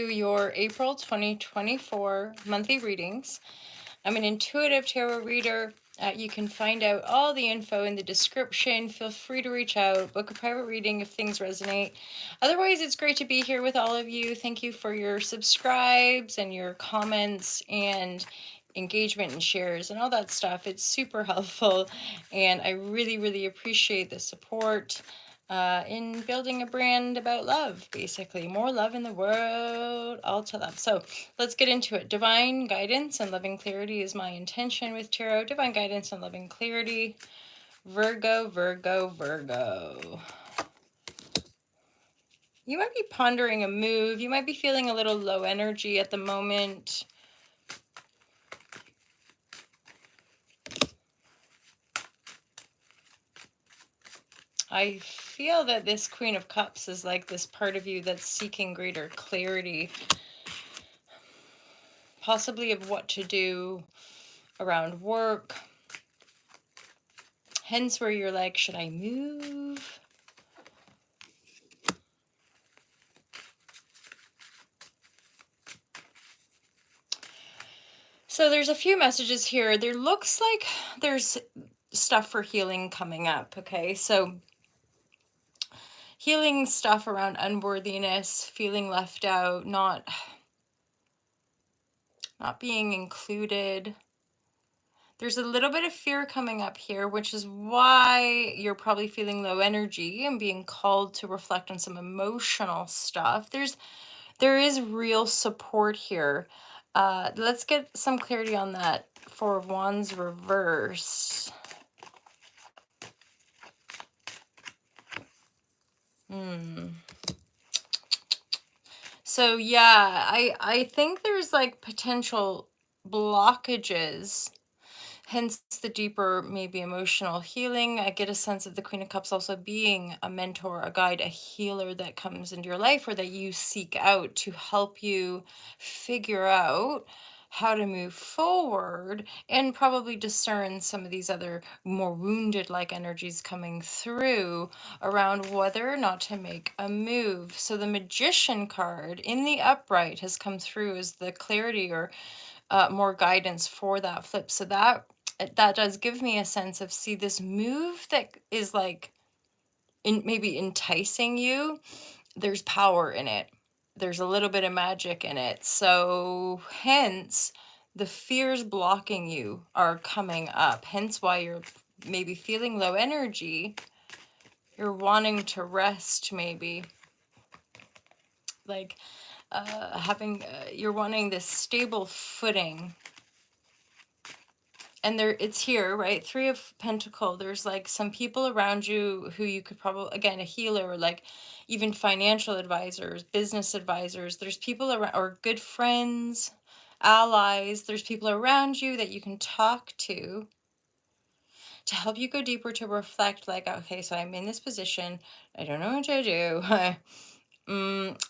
your April 2024 monthly readings. I'm an intuitive tarot reader. You can find out all the info in the description. Feel free to reach out, book a private reading if things resonate. Otherwise, it's great to be here with all of you. Thank you for your subscribes and your comments and engagement and shares and all that stuff. It's super helpful, and I really, really appreciate the support in building a brand about love, basically. More love in the world, all to love. So let's get into it. Divine guidance and loving clarity is my intention with tarot. Divine guidance and loving clarity. Virgo, Virgo, Virgo. You might be pondering a move. You might be feeling a little low energy at the moment. I feel that this Queen of Cups is like this part of you that's seeking greater clarity, possibly of what to do around work. Hence where you're like, should I move? So there's a few messages here. There looks like there's stuff for healing coming up, okay? So healing stuff around unworthiness, feeling left out, not being included. There's a little bit of fear coming up here, which is why you're probably feeling low energy and being called to reflect on some emotional stuff. There is real support here. Let's get some clarity on that. Four of Wands reverse. So yeah, I think there's like potential blockages, hence the deeper maybe emotional healing. I get a sense of the Queen of Cups also being a mentor, a guide, a healer that comes into your life or that you seek out to help you figure out how to move forward and probably discern some of these other more wounded like energies coming through around whether or not to make a move. So the Magician card in the upright has come through as the clarity or more guidance for that flip. So that does give me a sense of, see, this move that is like maybe enticing you, there's power in it, there's a little bit of magic in it. So hence the fears blocking you are coming up, hence why you're maybe feeling low energy. You're wanting to rest, maybe like having you're wanting this stable footing. And there it's here, right? Three of Pentacle. There's like some people around you who you could probably, again, a healer, or like even financial advisors, business advisors. There's people around, or good friends, allies. There's people around you that you can talk to help you go deeper, to reflect like, okay, so I'm in this position, I don't know what to do.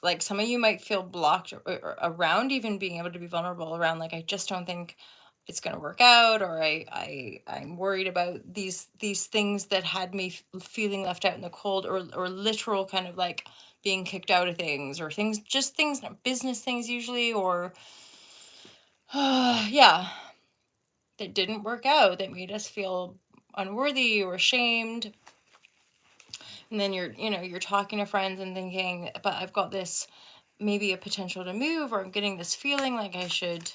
Like some of you might feel blocked around even being able to be vulnerable around, like, I just don't think it's going to work out, or I'm worried about these things that had me feeling left out in the cold, or literal kind of like being kicked out of things, or things, just things, business things usually, or yeah, that didn't work out, that made us feel unworthy or ashamed. And then you're talking to friends and thinking, but I've got this, maybe a potential to move, or I'm getting this feeling like I should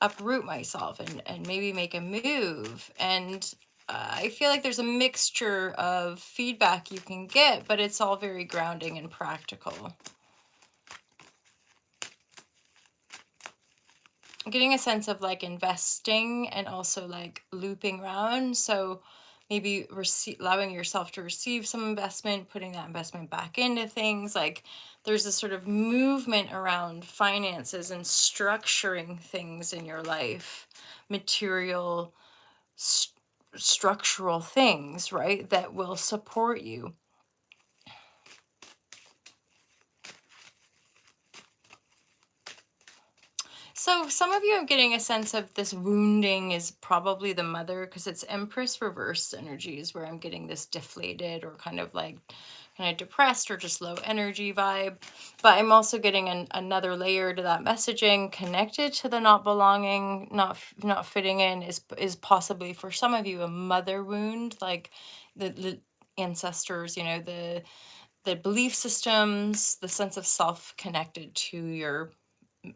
uproot myself and maybe make a move. And I feel like there's a mixture of feedback you can get, but it's all very grounding and practical. I'm getting a sense of like investing and also like looping around. So maybe allowing yourself to receive some investment, putting that investment back into things. Like there's this sort of movement around finances and structuring things in your life, material, structural things, right, that will support you. So some of you are getting a sense of this wounding is probably the mother, because it's Empress reverse energies where I'm getting this deflated or kind of like kind of depressed or just low energy vibe. But I'm also getting another layer to that messaging connected to the not belonging, not fitting in is possibly for some of you a mother wound, like the ancestors, the belief systems, the sense of self connected to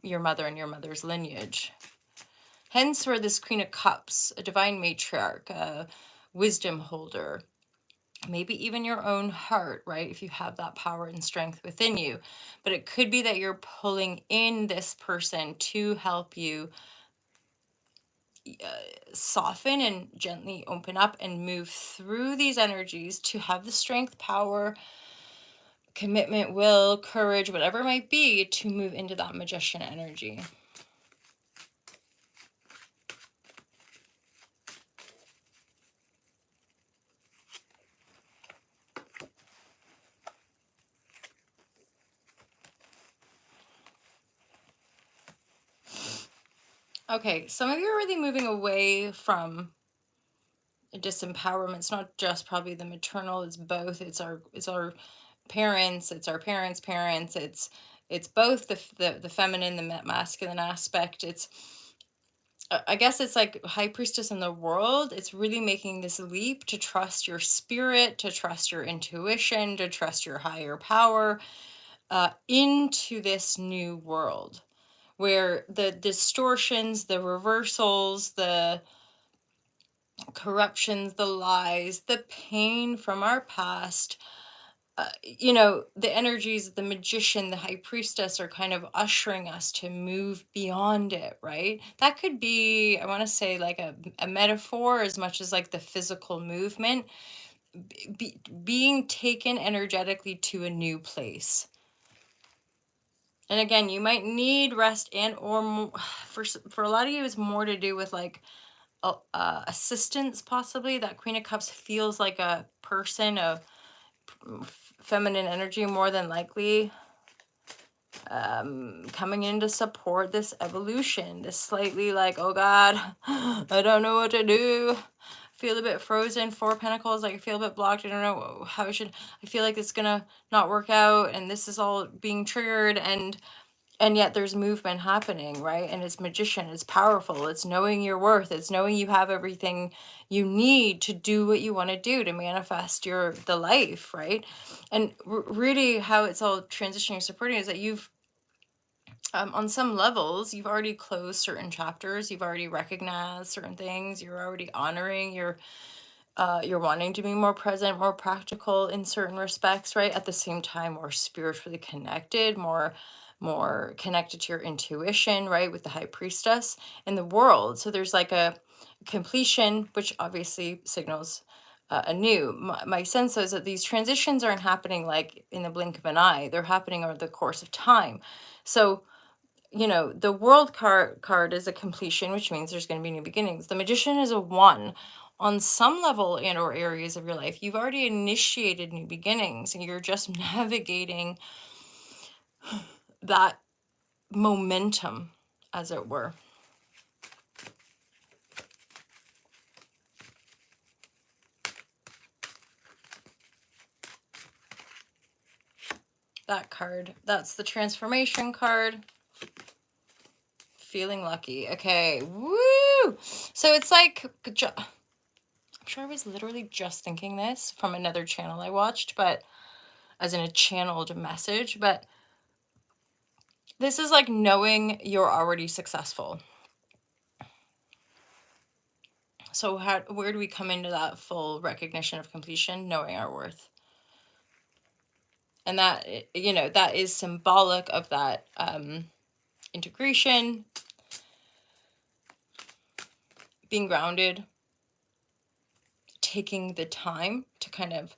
your mother and your mother's lineage. Hence where this Queen of Cups, a divine matriarch, a wisdom holder, maybe even your own heart, right? If you have that power and strength within you. But it could be that you're pulling in this person to help you soften and gently open up and move through these energies to have the strength, power, commitment, will, courage, whatever it might be, to move into that magician energy. Okay, some of you are really moving away from disempowerment. It's not just probably the maternal, it's both. It's our parents, it's our parents' parents, it's both the feminine, the masculine aspect. It's I guess it's like high priestess in the world. It's really making this leap to trust your spirit, to trust your intuition, to trust your higher power into this new world where the distortions, the reversals, the corruptions, the lies, the pain from our past, the energies of the magician, the high priestess are kind of ushering us to move beyond it, right? That could be, I want to say, like a metaphor as much as like the physical movement, being taken energetically to a new place. And again, you might need rest and or for a lot of you, it's more to do with like assistance, possibly. That Queen of Cups feels like a person of feminine energy, more than likely, coming in to support this evolution, this slightly like, oh God, I don't know what to do. Feel a bit frozen. Four of Pentacles, like I feel a bit blocked. I don't know how I feel like it's gonna not work out, and this is all being triggered, and yet there's movement happening, right? And it's magician, it's powerful, it's knowing your worth, it's knowing you have everything you need to do what you want to do, to manifest the life, right? And really how it's all transitioning, supporting is that you've on some levels you've already closed certain chapters, you've already recognized certain things, you're already honoring you're wanting to be more present, more practical in certain respects, right? At the same time, more spiritually connected, more connected to your intuition, right? With the high priestess in the world. So there's like a completion, which obviously signals anew. My sense is that these transitions aren't happening like in the blink of an eye. They're happening over the course of time. So the world card is a completion, which means there's going to be new beginnings. The magician is a one. On some level and or areas of your life, you've already initiated new beginnings and you're just navigating that momentum, as it were. That card, that's the transformation card. Feeling lucky. Okay, woo! So it's like, I'm sure I was literally just thinking this from another channel I watched, but as in a channeled message, but this is like knowing you're already successful. So where do we come into that full recognition of completion? Knowing our worth. And that, that is symbolic of that integration, being grounded, taking the time to kind of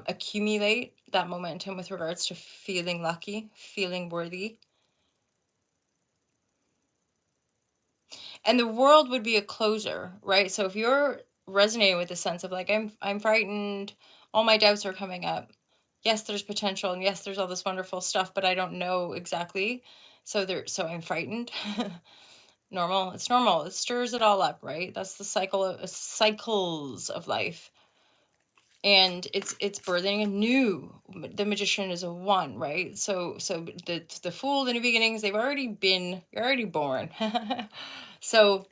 accumulate that momentum with regards to feeling lucky, feeling worthy. And the world would be a closer, right? So if you're resonating with the sense of like, I'm frightened, all my doubts are coming up. Yes, there's potential, and yes, there's all this wonderful stuff, but I don't know exactly. So I'm frightened. Normal. It's normal. It stirs it all up, right? That's the cycles of life. and it's birthing a new. The Magician is a one, right? So the Fool, the new beginnings, you're already born. So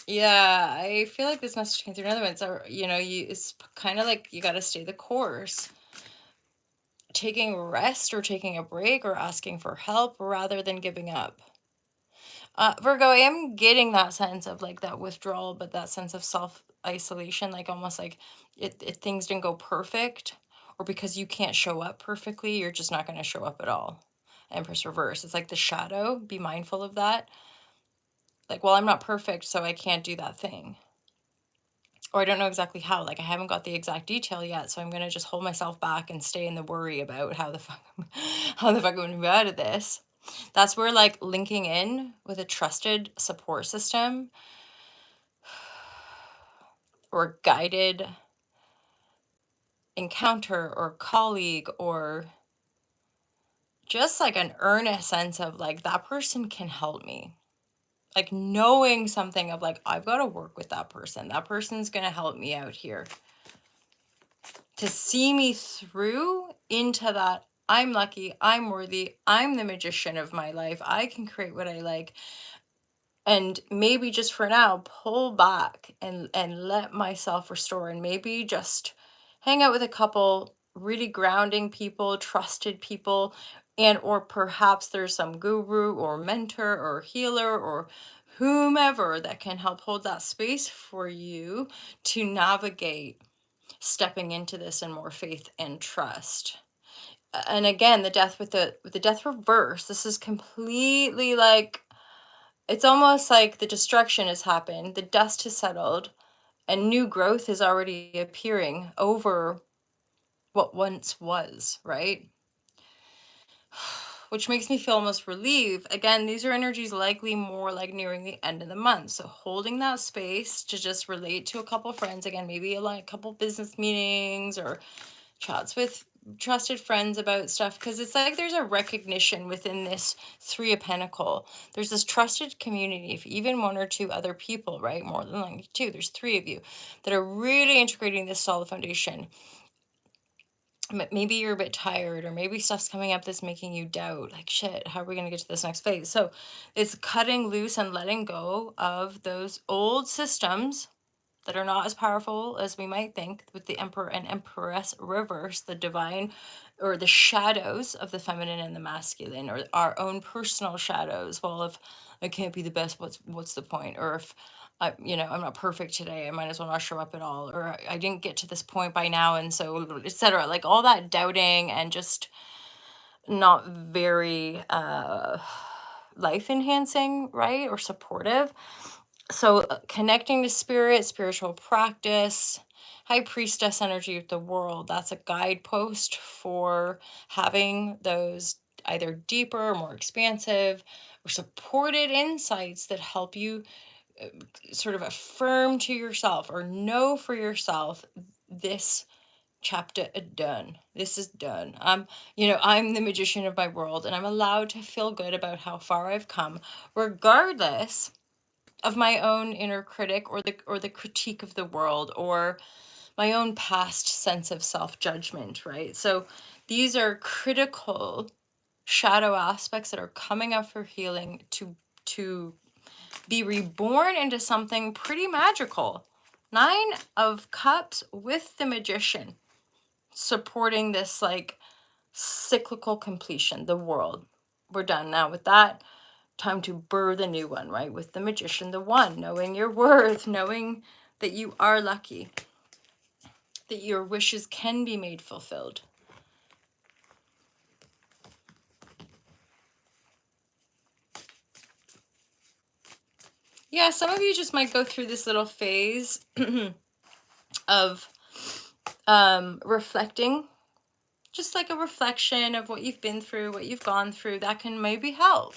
yeah, I feel like this message came through another one. So it's kind of like you got to stay the course, taking rest or taking a break or asking for help rather than giving up. Virgo, I am getting that sense of like that withdrawal, but that sense of self isolation, like almost like things didn't go perfect, or because you can't show up perfectly, you're just not going to show up at all. Empress reverse. It's like the shadow. Be mindful of that. Like, well, I'm not perfect, so I can't do that thing. Or I don't know exactly how. Like, I haven't got the exact detail yet, so I'm going to just hold myself back and stay in the worry about how the fuck I'm going to move out of this. That's where like linking in with a trusted support system or guided encounter or colleague, or just like an earnest sense of like that person can help me. Like knowing something of like, I've got to work with that person. That person's going to help me out here to see me through into that. I'm lucky. I'm worthy. I'm the magician of my life. I can create what I like. And maybe just for now, pull back and let myself restore, and maybe just hang out with a couple really grounding people, trusted people, and or perhaps there's some guru or mentor or healer or whomever that can help hold that space for you to navigate stepping into this in more faith and trust. And again, the death with the death reverse, this is completely like, it's almost like the destruction has happened, the dust has settled, and new growth is already appearing over what once was, right? Which makes me feel almost relieved. Again, these are energies likely more like nearing the end of the month. So holding that space to just relate to a couple friends, again, maybe like a couple business meetings or chats with trusted friends about stuff, because it's like there's a recognition within this Three of Pentacle. There's this trusted community, if even one or two other people, right? More than like two, there's three of you that are really integrating this solid foundation. Maybe you're a bit tired, or maybe stuff's coming up that's making you doubt, like, shit, how are we going to get to this next phase? So it's cutting loose and letting go of those old systems that are not as powerful as we might think, with the Emperor and Empress reverse, the divine or the shadows of the feminine and the masculine, or our own personal shadows. Well, if I can't be the best, what's the point? Or if I'm not perfect today, I might as well not show up at all. Or I didn't get to this point by now, and so etc. Like all that doubting and just not very life enhancing, right? Or supportive. So connecting to spirit, spiritual practice, high priestess energy of the world, that's a guidepost for having those either deeper, more expansive, or supported insights that help you sort of affirm to yourself or know for yourself, this chapter done. This is done. I'm the magician of my world, and I'm allowed to feel good about how far I've come, regardless of my own inner critic or the critique of the world, or my own past sense of self-judgment, right? So these are critical shadow aspects that are coming up for healing to be reborn into something pretty magical. 9 of Cups with the Magician supporting this like cyclical completion, the world. We're done now with that. Time to birth a new one, right? With the Magician, the one, knowing your worth, knowing that you are lucky, that your wishes can be made fulfilled. Yeah, some of you just might go through this little phase of reflecting, just like a reflection of what you've been through, what you've gone through. That can maybe help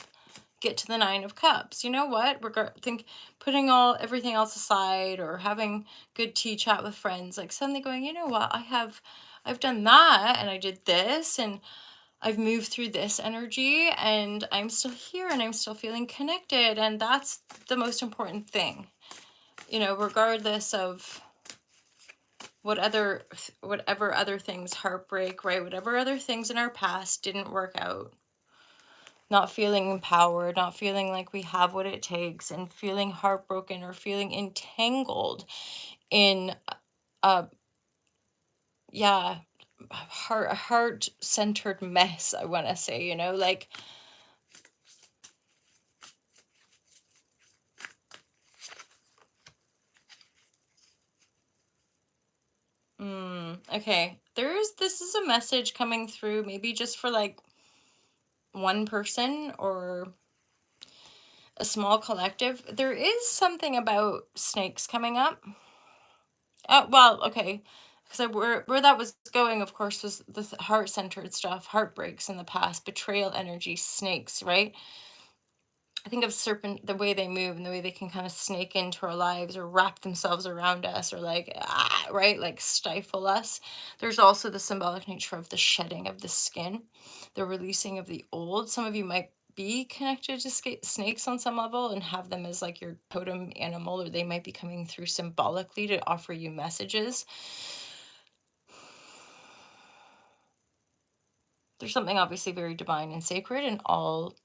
get to the 9 of Cups. You know what? Putting everything else aside, or having good tea chat with friends, like suddenly going, you know what? I've done that, and I did this, and I've moved through this energy, and I'm still here, and I'm still feeling connected, and that's the most important thing. Regardless of whatever other things, heartbreak, right? Whatever other things in our past didn't work out, not feeling empowered, not feeling like we have what it takes, and feeling heartbroken or feeling entangled in a yeah, heart-centered mess, I want to say, like okay, this is a message coming through maybe just for like one person or a small collective. There is something about snakes coming up. Well, okay, because where that was going, of course, was the heart-centered stuff, heartbreaks in the past, betrayal energy, snakes, right? I think of serpent, the way they move and the way they can kind of snake into our lives or wrap themselves around us or like, right, like stifle us. There's also the symbolic nature of the shedding of the skin, the releasing of the old. Some of you might be connected to snakes on some level and have them as like your totem animal, or they might be coming through symbolically to offer you messages. There's something obviously very divine and sacred in all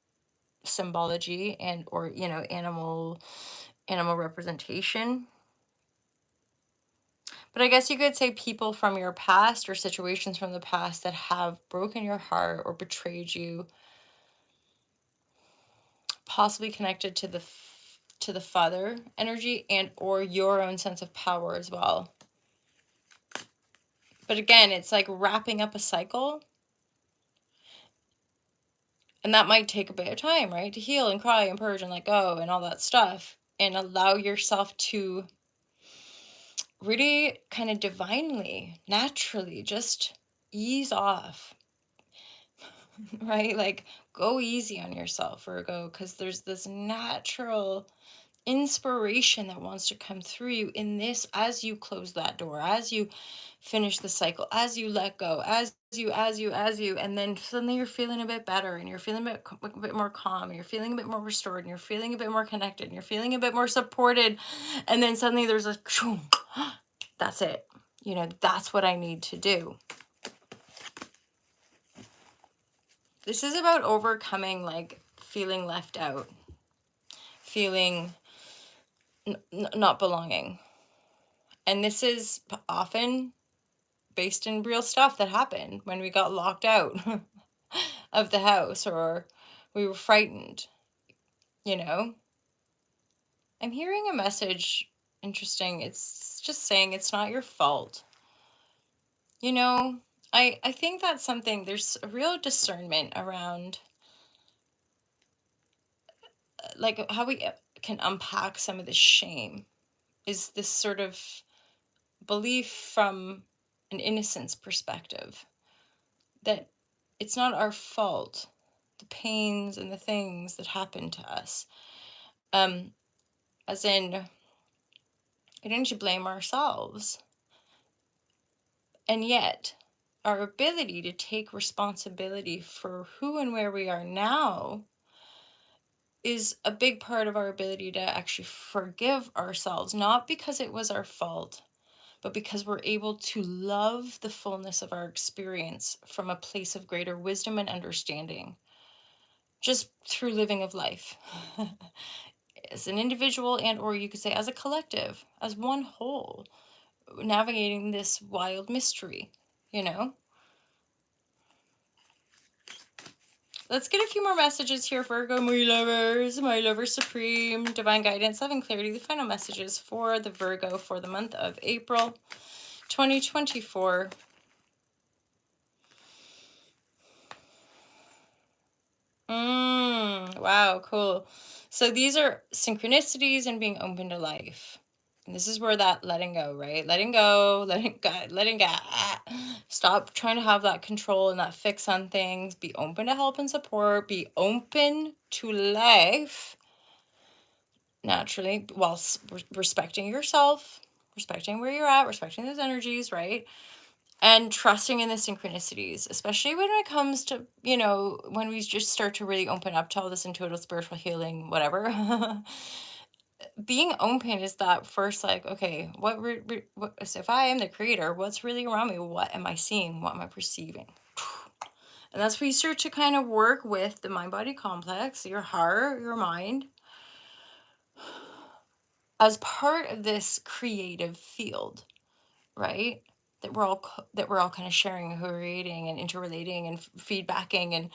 symbology and or animal representation. But I guess you could say people from your past or situations from the past that have broken your heart or betrayed you, possibly connected to the father energy and or your own sense of power as well. But again, it's like wrapping up a cycle. And that might take a bit of time, right? To heal and cry and purge and let go and all that stuff. And allow yourself to really kind of divinely, naturally, just ease off, right? Like go easy on yourself, Virgo, because there's this natural inspiration that wants to come through you in this as you close that door, as you finish the cycle, as you let go, as you, and then suddenly you're feeling a bit better and you're feeling a bit more calm, and you're feeling a bit more restored, and you're feeling a bit more connected, and you're feeling a bit more supported. And then suddenly there's a that's it. That's what I need to do. This is about overcoming like feeling left out, feeling not belonging. And this is often based in real stuff that happened when we got locked out of the house or we were frightened, you know? I'm hearing a message, interesting. It's just saying it's not your fault. You know, I think that's something, there's a real discernment around like how we can unpack some of the shame is this sort of belief from an innocence perspective that it's not our fault, the pains and the things that happen to us. As in, we don't blame ourselves. And yet, our ability to take responsibility for who and where we are now is a big part of our ability to actually forgive ourselves, not because it was our fault, but because we're able to love the fullness of our experience from a place of greater wisdom and understanding, just through living of life. As an individual and or you could say as a collective, as one whole, navigating this wild mystery, you know? Let's get a few more messages here, Virgo, my lovers supreme, divine guidance, love and clarity, the final messages for the Virgo for the month of April 2024. Wow, cool. So these are synchronicities and being open to life. And this is where that letting go, right? Letting go, letting go. Stop trying to have that control and that fix on things. Be open to help and support. Be open to life naturally, while respecting yourself, respecting where you're at, respecting those energies, right? And trusting in the synchronicities, especially when it comes to, when we just start to really open up to all this intuitive spiritual healing, whatever. being open is that first, like, okay, so if I am the creator, what's really around me? What am I seeing? What am I perceiving? And that's where you start to kind of work with the mind body complex, your heart, your mind, as part of this creative field, right? That we're all kind of sharing and creating and interrelating and feedbacking and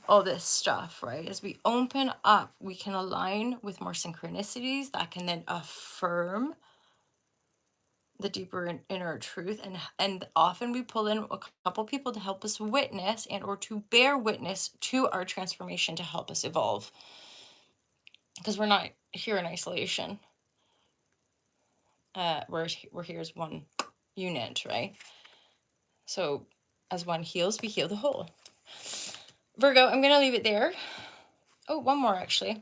all this stuff, right? As we open up, we can align with more synchronicities that can then affirm the deeper inner truth, and often we pull in a couple people to help us witness and or to bear witness to our transformation, to help us evolve, because we're not here in isolation. We're here as one unit, right? So as one heals, we heal the whole. Virgo, I'm gonna leave it there. Oh, one more actually.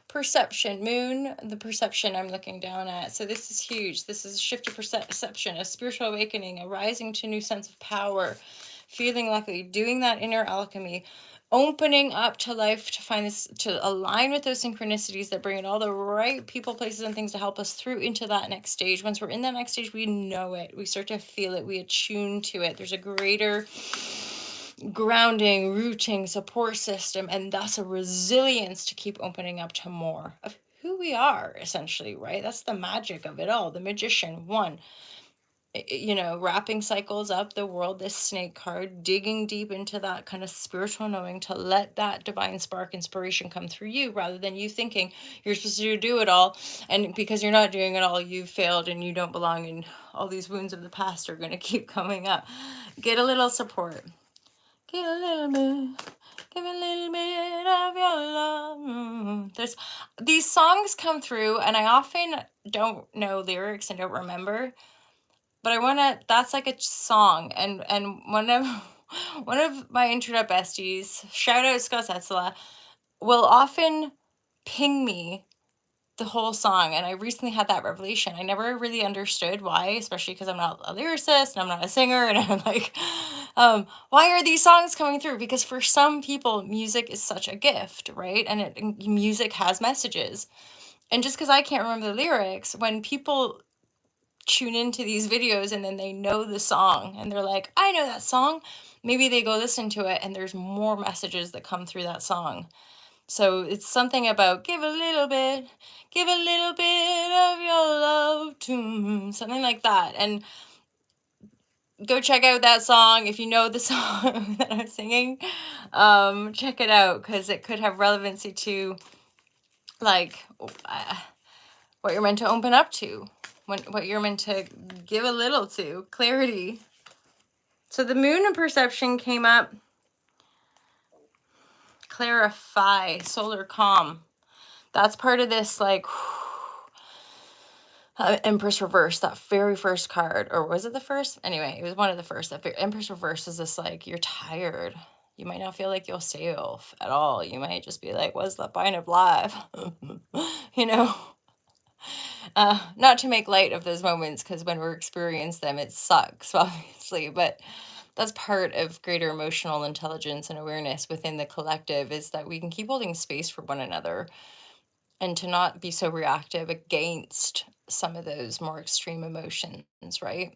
Perception, moon, the perception I'm looking down at. So this is huge. This is a shift of perception, a spiritual awakening, a rising to a new sense of power, feeling lucky, doing that inner alchemy, opening up to life to find this, to align with those synchronicities that bring in all the right people, places, and things to help us through into that next stage. Once we're in that next stage, we know it. We start to feel it. We attune to it. There's a greater grounding, rooting, support system, and thus a resilience to keep opening up to more of who we are, essentially, right? That's the magic of it all. The magician, one, wrapping cycles up the world, this snake card, digging deep into that kind of spiritual knowing to let that divine spark inspiration come through you, rather than you thinking you're supposed to do it all. And because you're not doing it all, you've failed and you don't belong, and all these wounds of the past are going to keep coming up. Get a little support. Give a little bit, give a little bit of your love. There's these songs come through, and I often don't know lyrics and don't remember, but I wanna. That's like a song, and one of my internet besties, shout out Scott Setzela, will often ping me the whole song, and I recently had that revelation. I never really understood why, especially because I'm not a lyricist and I'm not a singer, and I'm like, why are these songs coming through? Because for some people, music is such a gift, right? And music has messages. And just because I can't remember the lyrics, when people tune into these videos and then they know the song and they're like, I know that song, maybe they go listen to it and there's more messages that come through that song. So it's something about give a little bit of your love to me, something like that. And go check out that song if you know the song that I'm singing. Check it out, because it could have relevancy to like what you're meant to open up to, what you're meant to give a little to, clarity. So the moon and perception came up. Clarify, solar calm. That's part of this, like, Empress Reverse, that very first card, or was it the first? Anyway, it was one of the first. That Empress Reverse is this, like, you're tired. You might not feel like you'll sail at all. You might just be like, what's the point of life? you know? Not to make light of those moments, because when we're experiencing them, it sucks, obviously, but that's part of greater emotional intelligence and awareness within the collective, is that we can keep holding space for one another and to not be so reactive against some of those more extreme emotions, right?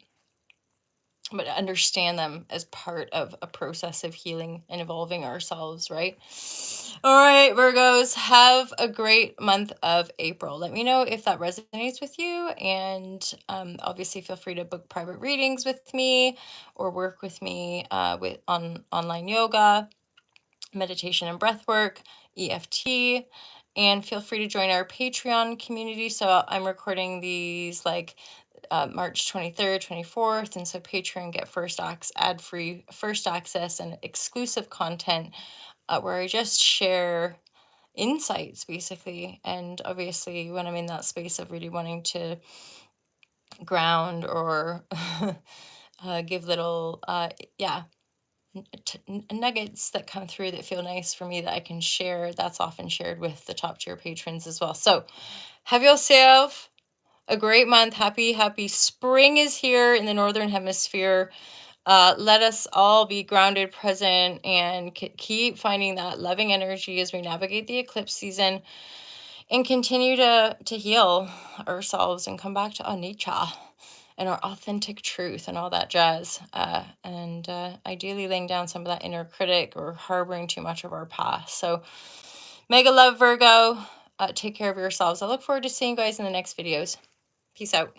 But understand them as part of a process of healing and evolving ourselves, right? All right, Virgos, have a great month of April. Let me know if that resonates with you. And obviously, feel free to book private readings with me or work with me on online yoga, meditation and breath work, EFT, and feel free to join our Patreon community. So I'm recording these like March 23rd, 24th, and so Patreon get ad-free first access and exclusive content where I just share insights basically. And obviously when I'm in that space of really wanting to ground or give little nuggets that come through that feel nice for me that I can share, that's often shared with the top tier patrons as well. So have yourself a great month. Happy spring is here in the Northern Hemisphere. Let us all be grounded, present, and keep finding that loving energy as we navigate the eclipse season. and continue to heal ourselves and come back to anicca and our authentic truth and all that jazz. And ideally laying down some of that inner critic or harboring too much of our past. So mega love, Virgo. Take care of yourselves. I look forward to seeing you guys in the next videos. Peace out.